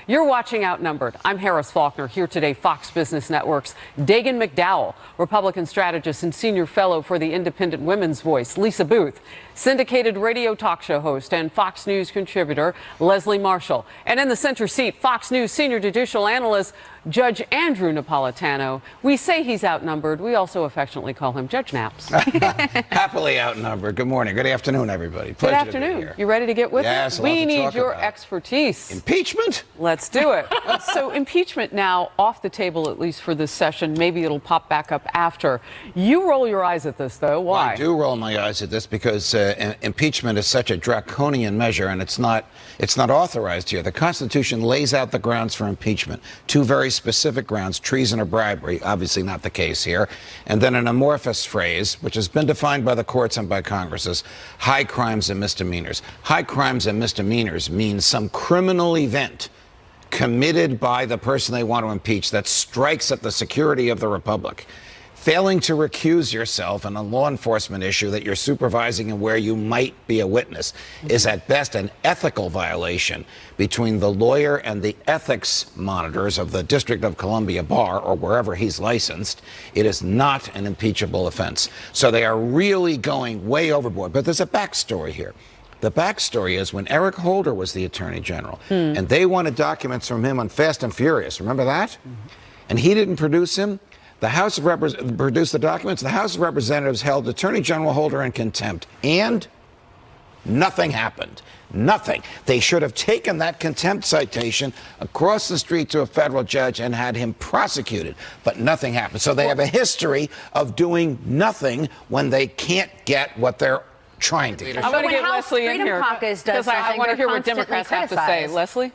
You're watching Outnumbered. I'm Harris Faulkner, here today, Fox Business Network's Dagen McDowell, Republican strategist and senior fellow for the Independent Women's Voice, Lisa Boothe, syndicated radio talk show host and Fox News contributor, Leslie Marshall. And in the center seat, Fox News senior judicial analyst, Judge Andrew Napolitano. We say he's outnumbered. We also affectionately call him Judge Naps. Happily outnumbered. Good morning. Good afternoon, everybody. Pleasure Good afternoon. to be here. You ready to get with Yes, it? We need your about. expertise. Impeachment? Let's do it. So impeachment now off the table, at least for this session. Maybe it'll pop back up after. You roll your eyes at this, though. Why? Well, I do roll my eyes at this because impeachment is such a draconian measure, and it's not authorized here. The Constitution lays out the grounds for impeachment. Two very specific grounds: treason or bribery. Obviously not the case here. And then an amorphous phrase, which has been defined by the courts and by Congress, as high crimes and misdemeanors. High crimes and misdemeanors means some criminal event committed by the person they want to impeach that strikes at the security of the republic. Failing to recuse yourself in a law enforcement issue that you're supervising and where you might be a witness is at best an ethical violation between the lawyer and the ethics monitors of the District of Columbia Bar or wherever he's licensed. It is not an impeachable offense. So they are really going way overboard. But there's a backstory here. The backstory is when Eric Holder was the Attorney General and they wanted documents from him on Fast and Furious. Remember that? And he didn't produce him. The House of Representatives produced the documents. The House of Representatives held Attorney General Holder in contempt. And nothing happened. Nothing. They should have taken that contempt citation across the street to a federal judge and had him prosecuted. But nothing happened. So they have a history of doing nothing when they can't get what they're trying to get. I'm going to get Leslie in here because I want to hear what Democrats have to say. Leslie?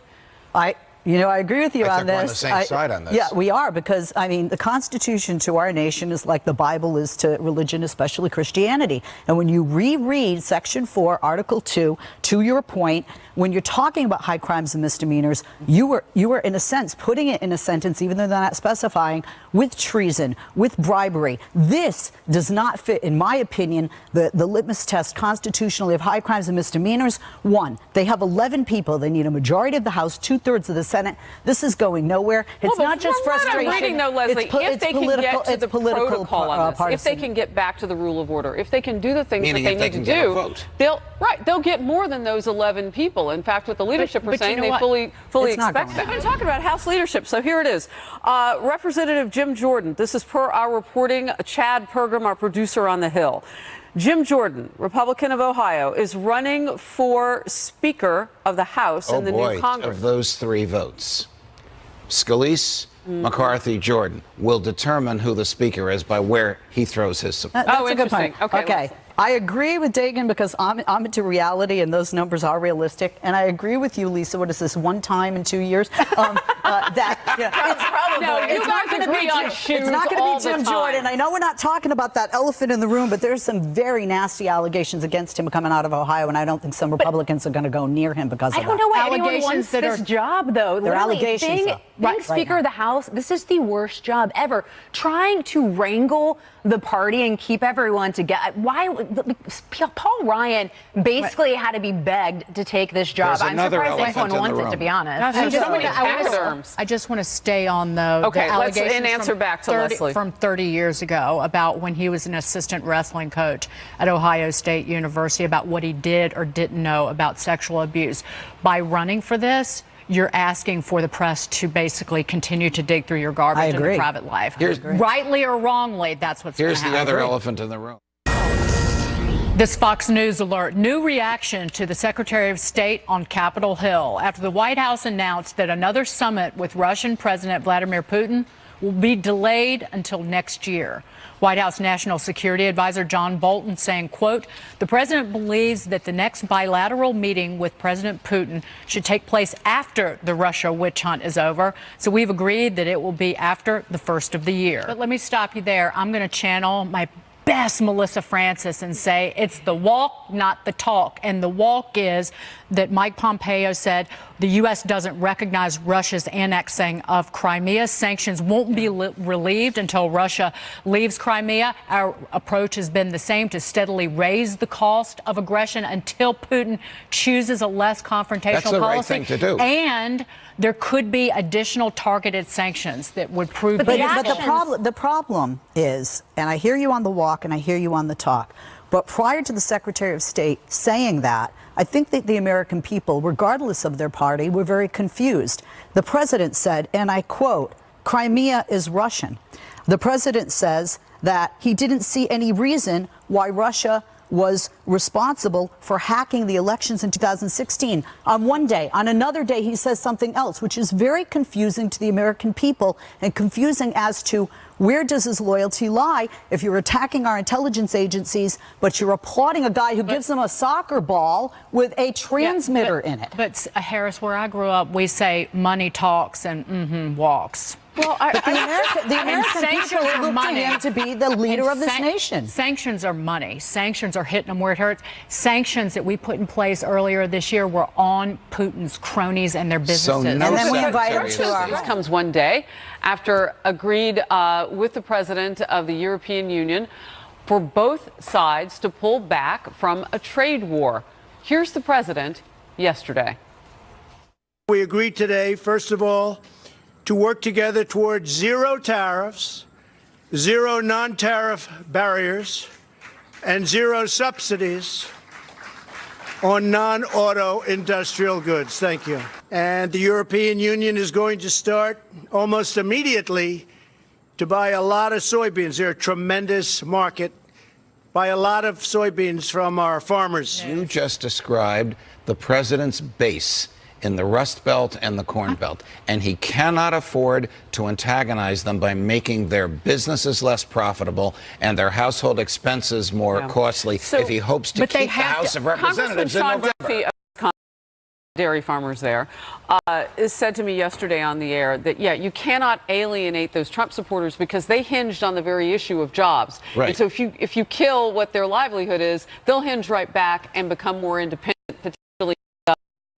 I agree with you on this. We're on the same side on this. Yeah, we are, because, I mean, the Constitution to our nation is like the Bible is to religion, especially Christianity. And when you reread Section 4, Article 2, to your point, when you're talking about high crimes and misdemeanors, you were in a sense putting it in a sentence, even though they're not specifying, with treason, with bribery. This does not fit, in my opinion, the litmus test constitutionally of high crimes and misdemeanors. One, they have 11 people. They need a majority of the House, 2/3 of the Senate. This is going nowhere. It's not just frustration. I'm reading, though, Leslie, if they can get to the protocol on this, if they can get back to the rule of order, if they can do the things that they need to do, they'll get more than those 11 people. In fact, what the leadership are saying, they fully expect that. We've been talking about House leadership, so here it is. Representative Jim Jordan, this is per our reporting, Chad Pergram, our producer on the Hill. Jim Jordan, Republican of Ohio, is running for Speaker of the House in the new Congress. Of those three votes, Scalise, McCarthy, Jordan will determine who the Speaker is by where he throws his support. That's a good point. Okay. I agree with Dagen because I'm into reality and those numbers are realistic. And I agree with you, Lisa. What is this, one time in 2 years? It's not going to be Jim Jordan. I know we're not talking about that elephant in the room, but there's some very nasty allegations against him coming out of Ohio, and I don't think some Republicans are going to go near him because of that. I don't know why anyone wants this job, though. They're allegations. Being Speaker of the House, this is the worst job ever. Trying to wrangle the party and keep everyone together. Paul Ryan basically had to be begged to take this job. I'm surprised anyone wants it, to be honest. I just want to stay on the allegations from 30 years ago about when he was an assistant wrestling coach at Ohio State University, about what he did or didn't know about sexual abuse. By running for this, you're asking for the press to basically continue to dig through your garbage in your private life. Rightly or wrongly, that's what's going to happen. Here's the other elephant in the room. This Fox News alert. New reaction to the Secretary of State on Capitol Hill after the White House announced that another summit with Russian President Vladimir Putin will be delayed until next year. White House National Security Advisor John Bolton saying, quote, the president believes that the next bilateral meeting with President Putin should take place after the Russia witch hunt is over. So we've agreed that it will be after the first of the year. But let me stop you there. I'm going to channel my best Melissa Francis and say it's the walk, not the talk. And the walk is that Mike Pompeo said the U.S. doesn't recognize Russia's annexing of Crimea. Sanctions won't be relieved until Russia leaves Crimea. Our approach has been the same, to steadily raise the cost of aggression until Putin chooses a less confrontational That's the policy. right thing to do. And there could be additional targeted sanctions that would prove But the problem is, and I hear you on the walk and I hear you on the talk, but prior to the Secretary of State saying that, I think that the American people, regardless of their party, were very confused. The president said, and I quote, "Crimea is Russian." The president says that he didn't see any reason why Russia was responsible for hacking the elections in 2016. On one day, on another day, he says something else, which is very confusing to the American people and confusing as to where does his loyalty lie if you're attacking our intelligence agencies, but you're applauding a guy who gives them a soccer ball with a transmitter in it. But Harris, where I grew up, we say money talks and walks. Well, the American people look to him to be the leader of this nation. Sanctions are money. Sanctions are hitting them where it hurts. Sanctions that we put in place earlier this year were on Putin's cronies and their businesses. So and then we invite him to our This comes one day after agreed with the president of the European Union for both sides to pull back from a trade war. Here's the president yesterday. We agreed today, first of all, to work together towards zero tariffs, zero non-tariff barriers, and zero subsidies on non-auto industrial goods. Thank you. And the European Union is going to start almost immediately to buy a lot of soybeans. They're a tremendous market. Buy a lot of soybeans from our farmers. You just described the president's base in the Rust Belt and the Corn Belt, and he cannot afford to antagonize them by making their businesses less profitable and their household expenses more costly if he hopes to keep the House of Representatives in November. Dairy farmers there, said to me yesterday on the air that, you cannot alienate those Trump supporters because they hinged on the very issue of jobs. Right. And so if you kill what their livelihood is, they'll hinge right back and become more independent, potentially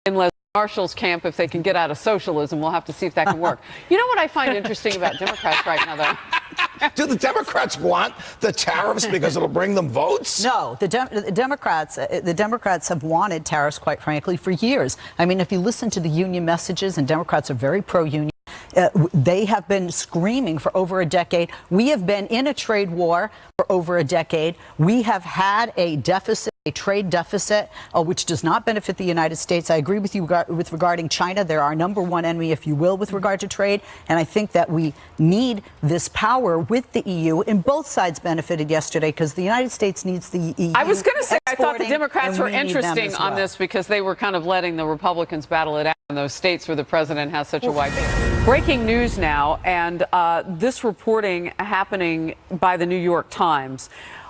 in Les Marshall's camp if they can get out of socialism. We'll have to see if that can work. You know what I find interesting about Democrats right now, though? Do the Democrats want the tariffs because it'll bring them votes? No, the Democrats have wanted tariffs, quite frankly, for years. I mean, if you listen to the union messages, and Democrats are very pro-union, they have been screaming for over a decade. We have been in a trade war for over a decade. We have had a deficit, a trade deficit, which does not benefit the United States. I agree with you with regarding China. They're our number one enemy, if you will, with regard to trade. And I think that we need this power with the EU. And both sides benefited yesterday because the United States needs the EU. I was going to say, I thought the Democrats were interesting on this because they were kind of letting the Republicans battle it out in those states where the president has such a wide base. Breaking news now, and this reporting happening by the New York Times.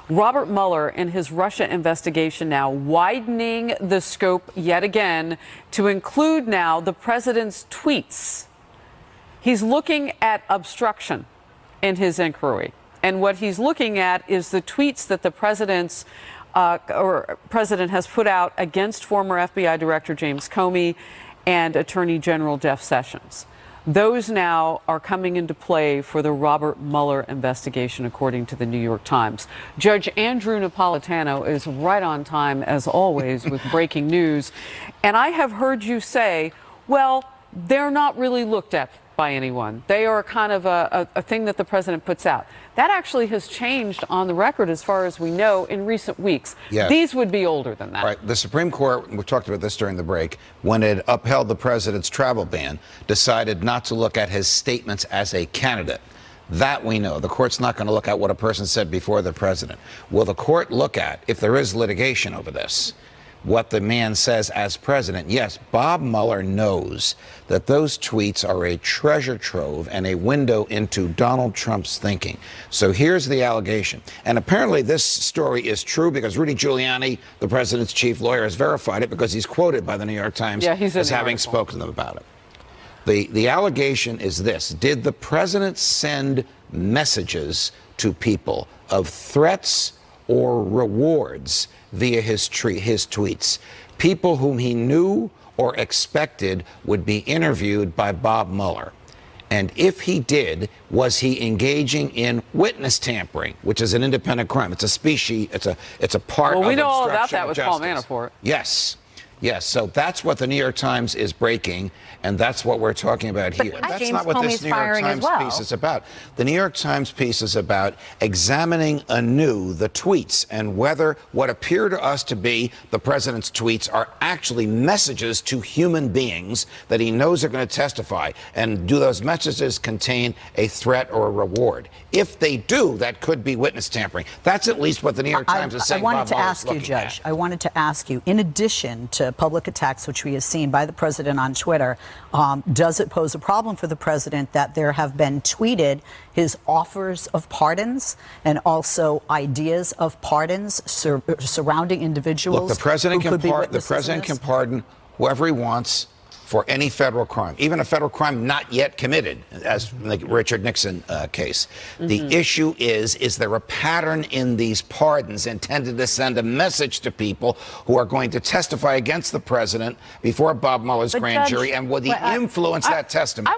Robert Mueller, in his Russia investigation now, widening the scope yet again to include now the president's tweets. He's looking at obstruction in his inquiry. And what he's looking at is the tweets that the president has put out against former FBI Director James Comey and Attorney General Jeff Sessions. Those now are coming into play for the Robert Mueller investigation, according to the New York Times. Judge Andrew Napolitano is right on time, as always, with breaking news. And I have heard you say, well, they're not really looked at by anyone. They are kind of a thing that the president puts out. That actually has changed on the record, as far as we know, in recent weeks. Yeah. These would be older than that. Right. The Supreme Court, we talked about this during the break, when it upheld the president's travel ban, decided not to look at his statements as a candidate. That we know. The court's not going to look at what a person said before the president. Will the court look at, if there is litigation over this, what the man says as president? Yes, Bob Mueller knows that those tweets are a treasure trove and a window into Donald Trump's thinking. So here's the allegation. And apparently this story is true because Rudy Giuliani, the president's chief lawyer, has verified it because he's quoted by the New York Times as having spoken to them about it. The allegation is this. Did the president send messages to people of threats or rewards via his tweets. People whom he knew or expected would be interviewed by Bob Mueller. And if he did, was he engaging in witness tampering, which is an independent crime? It's a species, it's a part of obstruction of justice. Well, we know all about that with Paul Manafort. Yes. Yes, so that's what the New York Times is breaking, and that's what we're talking about here. But that's James not what Comey's this New York Times piece is about. The New York Times piece is about examining anew the tweets and whether what appear to us to be the president's tweets are actually messages to human beings that he knows are going to testify, and do those messages contain a threat or a reward? If they do, that could be witness tampering. That's at least what the New York Times is saying. I wanted to ask you, Judge. I wanted to ask you, in addition to public attacks, which we have seen by the president on Twitter, does it pose a problem for the president that there have been tweeted his offers of pardons and also ideas of pardons surrounding individuals? Look, the president can can pardon whoever he wants for any federal crime, even a federal crime not yet committed, as in the Richard Nixon case. The issue is there a pattern in these pardons intended to send a message to people who are going to testify against the president before Bob Mueller's grand jury, and will he influence that testimony?